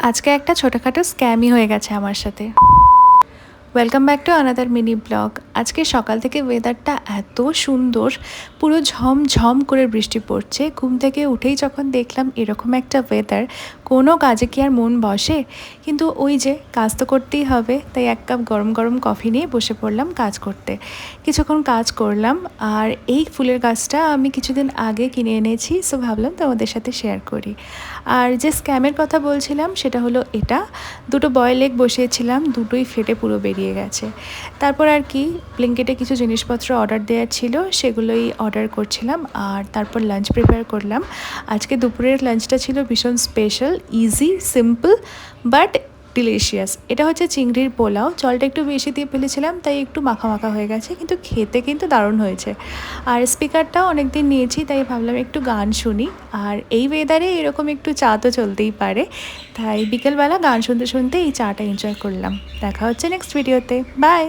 আজকে একটা ছোটোখাটো স্ক্যামই হয়ে গেছে আমার সাথে। Welcome back to another mini blog. আজকে সকাল থেকে ওয়েদারটা এত সুন্দর, পুরো ঝমঝম করে বৃষ্টি পড়ছে। ঘুম থেকে উঠেই যখন দেখলাম এরকম একটা ওয়েদার, কোনো কাজে কি আর মন বসে? কিন্তু ওই যে কাজ তো করতেই হবে, তাই এক কাপ গরম গরম কফি নিয়ে বসে পড়লাম কাজ করতে। কিছুক্ষণ কাজ করলাম, আর এই ফুলের গাছটা আমি কিছুদিন আগে কিনে এনেছি, সো ভাবলাম তোমাদের সাথে শেয়ার করি। আর যে স্ক্যামের কথা বলছিলাম সেটা হলো এটা, দুটো বয়েল এগ বসিয়েছিলাম, দুটোই ফেটে পুরো বেরিয়ে গেছে। তারপর আর কি ব্লিঙ্কিটে কিছু জিনিসপত্র অর্ডার দেওয়ার ছিল, সেগুলোই অর্ডার করছিলাম। আর তারপর লাঞ্চ প্রিপেয়ার করলাম। আজকে দুপুরের লাঞ্চটা ছিল ভীষণ special, easy, simple but delicious. এটা হচ্ছে চিংড়ির পোলাও। জলটা একটু বেশি দিয়ে ফেলেছিলাম, তাই একটু মাখা মাখা হয়ে গেছে, কিন্তু খেতে কিন্তু দারুণ হয়েছে। আর স্পিকারটাও অনেক দিন নিয়েছি, তাই ভাবলাম একটু গান শুনি। আর এই ওয়েদারে এরকম একটু চা তো চলতেই পারে, তাই বিকেলবেলা গান শুনতে শুনতে এই চাটা এনজয় করলাম। দেখা হচ্ছে নেক্সট ভিডিওতে। বাই।